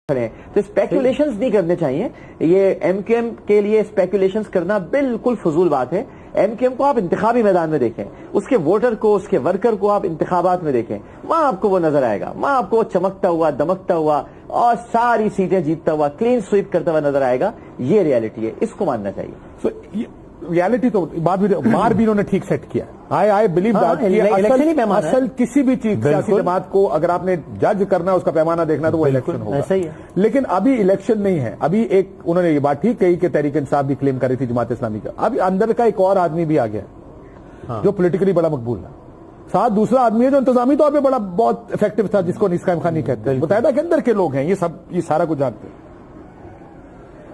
تو اسپیکولیشنز نہیں کرنے چاہیے. یہ ایم کیو ایم کے لیے اسپیکولیشنز کرنا بالکل فضول بات ہے. ایم کیو ایم کو آپ انتخابی میدان میں دیکھیں, اس کے ووٹر کو, اس کے ورکر کو آپ انتخابات میں دیکھیں, وہاں آپ کو وہ نظر آئے گا, وہاں آپ کو وہ چمکتا ہوا, دمکتا ہوا اور ساری سیٹیں جیتتا ہوا, کلین سویپ کرتا ہوا نظر آئے گا. یہ ریالٹی ہے, اس کو ماننا چاہیے. ریالٹی تو بار بھی انہوں نے ٹھیک سیٹ کیا. آئی بلیو اصل کسی بھی چیز سیاسی جماعت کو اگر آپ نے جج کرنا, اس کا پیمانہ دیکھنا تو وہ الیکشن ہوگا. لیکن ابھی الیکشن نہیں ہے. ابھی ایک انہوں نے یہ بات ٹھیک کہی کہ تحریک انصاف بھی کلیم کر رہی تھی جماعت اسلامی کا. ابھی اندر کا ایک اور آدمی بھی آ گیا جو پولیٹیکلی بڑا مقبول ہے. ساتھ دوسرا آدمی ہے جو انتظامی طور پہ بڑا بہت افیکٹو تھا, جس کو اسقائم خان نہیں کہتے. متحدہ کے اندر کے لوگ ہیں, یہ سارا کچھ جانتے ہیں.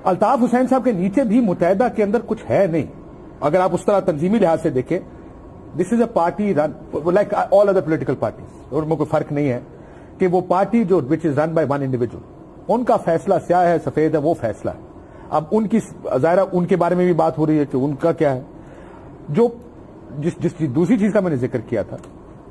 الطاف حسین صاحب کے نیچے بھی متحدہ کے اندر کچھ ہے نہیں. اگر آپ اس طرح تنظیمی لحاظ سے دیکھیں, this is a party run like all other political parties, اور میں کوئی فرق نہیں ہے کہ وہ پارٹی جو وچ از رن بائی ون انڈیویجول, ان کا فیصلہ سیاہ ہے سفید ہے, وہ فیصلہ ہے. اب ان کی ظاہرہ ان کے بارے میں بھی بات ہو رہی ہے کہ ان کا کیا ہے. جو جس دوسری چیز کا میں نے ذکر کیا تھا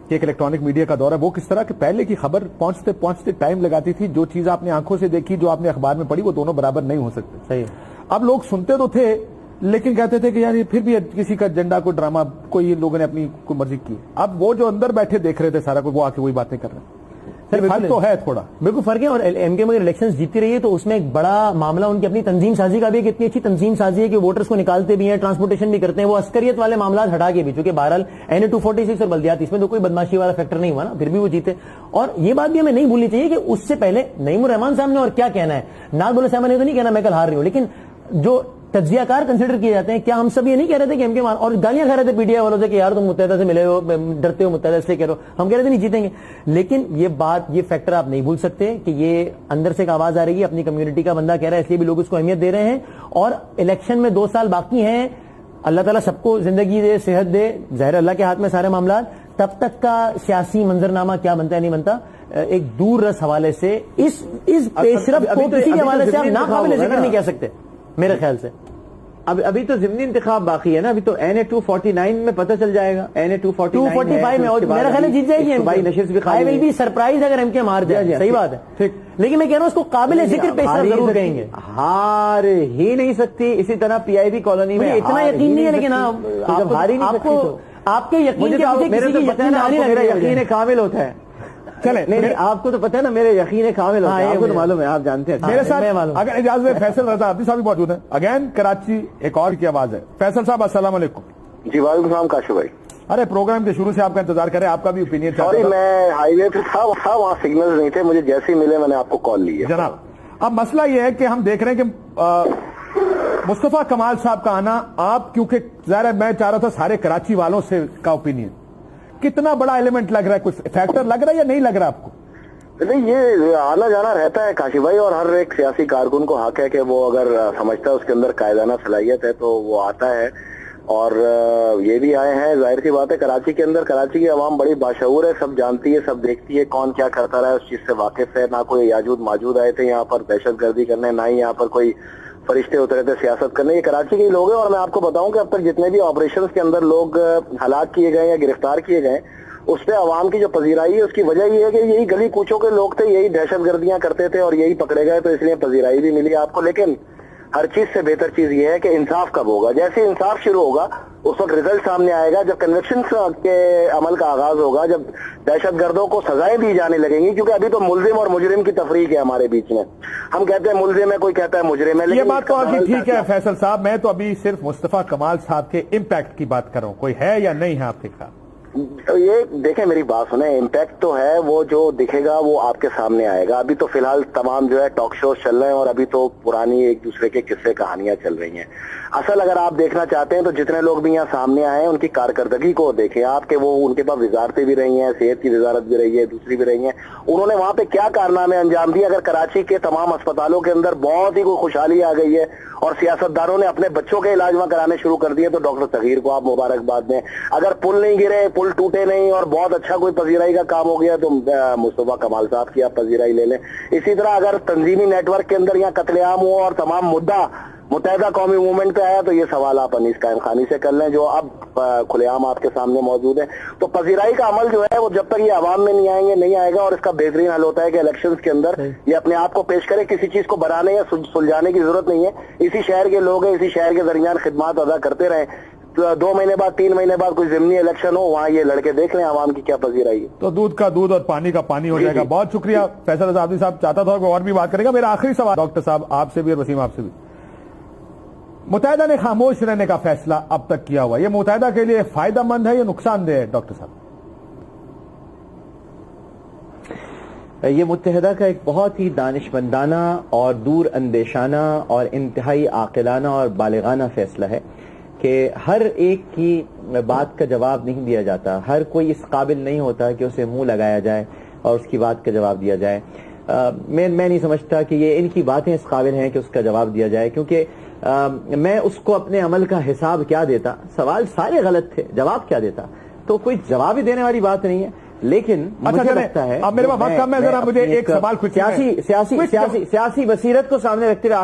کہ ایک الیکٹرانک میڈیا کا دور ہے, وہ کس طرح کہ پہلے کی خبر پہنچتے ٹائم لگاتی تھی. جو چیز آپ نے آنکھوں سے دیکھی, جو آپ نے اخبار میں پڑھی, وہ دونوں برابر نہیں ہو سکتے. صحیح. اب لوگ سنتے تو تھے لیکن کہتے تھے کہ یار یہ پھر بھی کسی کا ایجنڈا, کوئی ڈرامہ, کوئی لوگوں نے اپنی کوئی مرضی کی. اب وہ جو اندر بیٹھے دیکھ رہے تھے سارا کچھ, وہ آ کے وہی باتیں کر رہے ہیں. فرق تو ہے تھوڑا, بالکل فرق ہے. اور ایم کیو ایم اگر الیکشن جیتی رہی ہے تو اس میں ایک بڑا معاملہ ان کی اپنی تنظیم سازی کا بھی ہے. اتنی اچھی تنظیم سازی ہے کہ ووٹرز کو نکالتے بھی ہیں, ٹرانسپورٹیشن بھی کرتے ہیں. وہ عسکریت والے معاملات ہٹا کے بھی, چونکہ بہرحال این 246 اور بلدیات, اس میں تو کوئی بدماشی والا فیکٹر نہیں ہوا نا, پھر بھی وہ جیتے. اور یہ بات بھی ہمیں نہیں بھولنی چاہیے کہ اس سے پہلے نعیم الرحمان صاحب نے, اور کیا کہنا ہے, ناز بولے صاحب نے تو نہیں کہنا میں کل ہار رہی ہوں, لیکن جو تجزیہ کار کنسیڈر کیے جاتے ہیں, کیا ہم سب یہ نہیں کہہ رہے تھے کہ ایم کے اور گالیاں کھا رہے تھے پی ٹی آئی والوں سے کہ یار تم متحدہ سے ملے ہو, ڈرتے ہو متحدہ سے, کہہ رہے ہو, ہم کہہ رہے تھے نہیں جیتیں گے. لیکن یہ بات, یہ فیکٹر آپ نہیں بھول سکتے کہ یہ اندر سے ایک آواز آ رہی ہے, اپنی کمیونٹی کا بندہ کہہ رہا ہے, اس لیے بھی لوگ اس کو اہمیت دے رہے ہیں. اور الیکشن میں 2 سال باقی ہیں, اللہ تعالیٰ سب کو زندگی دے, صحت دے, ظاہر اللہ کے ہاتھ میں سارے معاملات. تب تک کا سیاسی منظرنامہ کیا بنتا ہے نہیں بنتا, ایک دور رس حوالے سے اس پیش رفت کو کسی کے حوالے سے آپ ناقابل ذکر نہیں کہہ سکتے میرے خیال سے. ابھی تو ضمنی انتخاب باقی ہے نا, ابھی تو این اے 249 میں پتہ چل جائے گا. این اے 245 میں, اور میرا خیال ہے جیت جائے گی. آئی ول بی سرپرائز اگر ایم کے ہار جائے. صحیح بات ہے, لیکن میں کہہ رہا ہوں اس کو قابل ذکر پیش رفت ضرور کہیں گے. ہار ہی نہیں سکتی. اسی طرح پی آئی بی کالونی میں اتنا یقین نہیں ہے, لیکن آپ کے یقین میرا یقین کامل ہوتا ہے. نہیں, آپ کو تو پتہ ہے نا, میرے یقین کامل ہوتا ہے, آپ کو تو معلوم ہے, آپ جانتے ہیں. میرے ساتھ اگر اجازت ہے فیصل رضا عبدی صاحب بھی موجود ہیں, اگین کراچی, ایک اور کی آواز ہے. فیصل صاحب السلام علیکم. جی وعلیکم السلام کاشف بھائی. ارے پروگرام کے شروع سے آپ کا انتظار کریں, آپ کا بھی اوپینین. سوری میں ہائی وے پہ تھا, وہاں سگنلز نہیں تھے, مجھے جیسے ہی ملے میں نے آپ کو کال لی ہے. جناب, اب مسئلہ یہ ہے کہ ہم دیکھ رہے ہیں کہ مصطفیٰ کمال صاحب کا آنا, آپ کیونکہ ظاہر ہے میں چاہ رہا تھا سارے کراچی والوں سے کا اوپینین, کتنا بڑا ایلیمنٹ لگ رہا ہے, کوئی فیکٹر لگ رہا ہے یا نہیں لگ رہا آپ کو؟ نہیں, یہ آنا جانا رہتا ہے کاشف بھائی, اور ہر ایک سیاسی کارکن کو حق ہے کہ وہ اگر سمجھتا ہے اس کے اندر قائدانہ صلاحیت ہے تو وہ آتا ہے. اور یہ بھی آئے ہیں, ظاہر سی بات ہے کراچی کے اندر, کراچی کی عوام بڑی باشعور ہے, سب جانتی ہے, سب دیکھتی ہے کون کیا کرتا رہا ہے, اس چیز سے واقف ہے. نہ کوئی یاجود ماجود آئے تھے یہاں پر دہشت گردی کرنے, نہ ہی یہاں پر کوئی فرشتے اترے تھے سیاست کرنے. یہ کراچی کے ہی لوگ ہیں. اور میں آپ کو بتاؤں کہ اب تک جتنے بھی آپریشنز کے اندر لوگ ہلاک کیے گئے یا گرفتار کیے گئے, اس پہ عوام کی جو پذیرائی ہے, اس کی وجہ یہ ہے کہ یہی گلی کوچوں کے لوگ تھے, یہی دہشت گردیاں کرتے تھے اور یہی پکڑے گئے, تو اس لیے پذیرائی بھی ملی آپ کو. لیکن ہر چیز سے بہتر چیز یہ ہے کہ انصاف کب ہوگا. جیسے انصاف شروع ہوگا اس وقت رزلٹ سامنے آئے گا, جب کنوکشن کے عمل کا آغاز ہوگا, جب دہشت گردوں کو سزائیں دی جانے لگیں گی. کیونکہ ابھی تو ملزم اور مجرم کی تفریق ہے ہمارے بیچ میں, ہم کہتے ہیں ملزم ہے, کوئی کہتا ہے مجرم ہے. یہ بات تو آپ کی ٹھیک ہے فیصل صاحب, میں تو ابھی صرف مصطفیٰ کمال صاحب کے امپیکٹ کی بات کر رہا ہوں, کوئی ہے یا نہیں ہے آپ کے خیال؟ یہ دیکھیں میری بات سنیں, امپیکٹ تو ہے, وہ جو دکھے گا وہ آپ کے سامنے آئے گا. ابھی تو فی الحال تمام جو ہے ٹاک شوز چل رہے ہیں, اور ابھی تو پرانی ایک دوسرے کے قصے کہانیاں چل رہی ہیں. اصل اگر آپ دیکھنا چاہتے ہیں تو جتنے لوگ بھی یہاں سامنے آئے ہیں ان کی کارکردگی کو دیکھیں آپ, کہ وہ ان کے پاس وزارتیں بھی رہی ہیں, صحت کی وزارت بھی رہی ہے, دوسری بھی رہی ہیں, انہوں نے وہاں پہ کیا کارنامے انجام دیے. اگر کراچی کے تمام اسپتالوں کے اندر بہت ہی کوئی خوشحالی آ گئی ہے اور سیاستدانوں نے اپنے بچوں کے علاج وہاں کرانے شروع کر دیے, تو ڈاکٹر تغیر کو آپ مبارکباد دیں. اگر پل نہیں گرے, پل ٹوٹے نہیں اور بہت اچھا کوئی پذیرائی کا کام ہو گیا, تو مصطفیٰ کمال صاحب کی آپ پذیرائی لے لیں. اسی طرح اگر تنظیمی نیٹ ورک کے اندر یہاں قتل عام ہو اور تمام مدعا متحدہ قومی موومنٹ پہ آیا تو یہ سوال آپ انیس قائم خانی سے کر لیں جو اب کھلے عام آپ کے سامنے موجود ہیں. تو پذیرائی کا عمل جو ہے وہ جب تک یہ عوام میں نہیں آئیں گے نہیں آئے گا, اور اس کا بہترین حل ہوتا ہے کہ الیکشنز کے اندر یہ اپنے آپ کو پیش کرے. کسی چیز کو بڑھانے یا سلجھانے کی ضرورت نہیں ہے. اسی شہر کے لوگ ہیں, اسی شہر کے درمیان خدمات ادا کرتے رہیں. 2 مہینے بعد 3 مہینے بعد کوئی ضمنی الیکشن ہو, وہاں یہ لڑکے دیکھ لیں عوام کی کیا پذیرائی ہے. تو دودھ کا دودھ اور پانی کا پانی ہو جائے گا. بہت شکریہ فیصل رضا عابدی صاحب. چاہتا تھا کہ اور بھی بات کرے گا. میرا آخری سوال ڈاکٹر صاحب آپ سے بھی اور وسیم آپ سے بھی, متحدہ نے خاموش رہنے کا فیصلہ اب تک کیا ہوا, یہ متحدہ کے لیے فائدہ مند ہے یا نقصان دہ ہے ڈاکٹر صاحب؟ یہ متحدہ کا ایک بہت ہی دانشمندانہ اور دور اندیشانہ اور انتہائی عاقلانہ اور بالغانہ فیصلہ ہے کہ ہر ایک کی بات کا جواب نہیں دیا جاتا. ہر کوئی اس قابل نہیں ہوتا کہ اسے منہ لگایا جائے اور اس کی بات کا جواب دیا جائے. میں نہیں سمجھتا کہ یہ ان کی باتیں اس قابل ہیں کہ اس کا جواب دیا جائے, کیونکہ میں اس کو اپنے عمل کا حساب کیا دیتا. سوال سارے غلط تھے, جواب کیا دیتا؟ تو کوئی جواب ہی دینے والی بات نہیں ہے. لیکن مجھے لگتا ہے اب میرے پاس وقت کم ہے, ذرا مجھے ایک سوال سیاسی بصیرت کو سامنے رکھتے ہوئے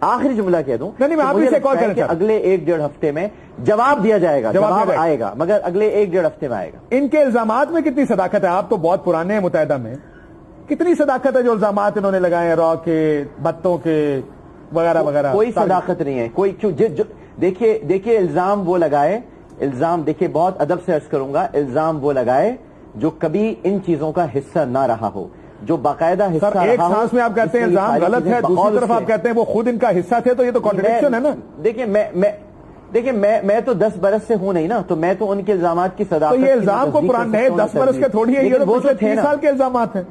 آخری جملہ کہہ دوں. نہیں, میں آپ سے کال کرنا چاہتا ہوں. اگلے 1-1.5 ہفتے میں جواب دیا جائے گا, جواب آئے گا, مگر اگلے 1-1.5 ہفتے میں آئے گا. ان کے الزامات میں کتنی صداقت ہے؟ آپ تو بہت پرانے ہیں متحدہ میں, کتنی صداقت ہے جو الزامات انہوں نے لگائے ہیں, را کے, بتوں کے وغیرہ وغیرہ؟ کوئی صداقت نہیں ہے. کوئی دیکھیے الزام وہ لگائے, الزام دیکھیے بہت ادب سے عرض کروں گا, الزام وہ لگائے جو کبھی ان چیزوں کا حصہ نہ رہا ہو, جو باقاعدہ حصہ رہا ہو. ایک سانس میں آپ کہتے ہیں الزام غلط ہے, دوسری طرف آپ کہتے ہیں وہ خود ان کا حصہ تھے, تو یہ تو کانٹرڈکشن ہے نا. دیکھیں میں تو 10 برس سے ہوں نہیں نا, تو میں تو ان کے الزامات کی صداقت. تو یہ الزام کو پرانے 10 برس کے تھوڑی ہے, یہ تو 30 سال کے الزامات ہیں.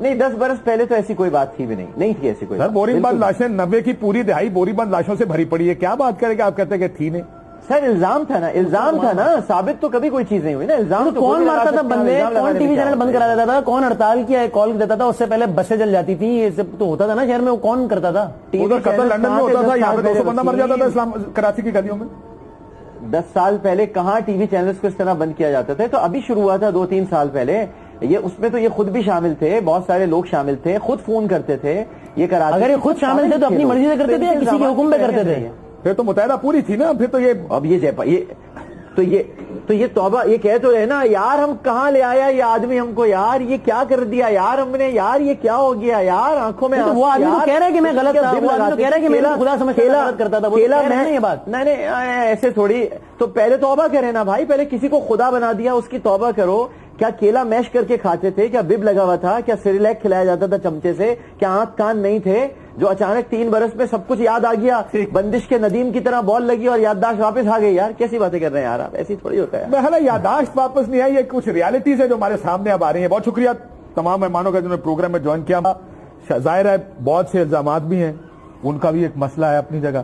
نہیں, 10 برس پہلے تو ایسی کوئی بات تھی بھی نہیں تھی ایسی کوئی. سر بوری بند لاشیں 90 کی پوری دہائی بوری بند لاشوں سے بھری پڑی ہے, کیا بات کریں کہ آپ کہتے ہیں کہ تھی نہیں. سر الزام تھا نا, ثابت تو کبھی کوئی چیز نہیں ہوئی نا. الزام تو کون مارتا تھا بندے, کون ٹی وی چینل بند کرا دیتا تھا, کون ہڑتال کی کال دیتا تھا, اس سے پہلے بسیں جل جاتی تھی, یہ سب تو ہوتا تھا نا شہر میں. وہ کون کرتا تھا؟ قتل لندن میں ہوتا تھا, یہاں پہ 200 بندہ مر جاتا تھا اسلام کراچی کی گلیوں میں. 10 سال پہلے کہاں ٹی وی چینلز کو اس طرح بند کیا جاتا تھا؟ تو ابھی شروع ہوا تھا 2-3 سال پہلے. یہ اس میں تو یہ خود بھی شامل تھے, بہت سارے لوگ شامل تھے, خود فون کرتے تھے. یہ کراچی اگر یہ خود شامل تھے تو اپنی مرضی سے کرتے تھے یا کسی کے حکم پہ کرتے تھے؟ پھر تو متحدہ پوری تھی نا. پھر تو یہ اب یہ توبہ, یہ کہہ تو رہے نا یار ہم کہاں لے آیا یہ آدمی ہم کو, یار یہ کیا کر دیا یار ہم نے, یار یہ کیا ہو گیا یار, آنکھوں میں وہ آدمی تو کہہ رہا ہے کہ میں غلط تھا, وہ آدمی تو کہہ رہا ہے کہ میرا خدا سمجھ کے غلط کرتا تھا. یہ بات نہیں ایسے تھوڑی. تو پہلے توبہ کرے نا بھائی, پہلے کسی کو خدا بنا دیا اس کی توبہ کرو. کیا کیلا میش کر کے کھاتے تھے؟ کیا بب لگا ہوا تھا؟ کیا سیریلیک کھلایا جاتا تھا چمچے سے؟ کیا آنکھ کان نہیں تھے جو اچانک 3 برس میں سب کچھ یاد آ گیا, بندش کے ندیم کی طرح بال لگی اور یادداشت واپس آ گئی؟ یار کیسی باتیں کر رہے ہیں یار آپ, ایسی تھوڑی ہوتا ہے. بہرحال یادداشت واپس نہیں آئی, یہ کچھ ریالٹیز ہے جو ہمارے سامنے اب آ رہی ہیں. بہت شکریہ تمام مہمانوں کا جنہوں نے پروگرام میں جوائن کیا. ظاہر ہے بہت سے الزامات بھی ہیں, ان کا بھی ایک مسئلہ ہے اپنی جگہ.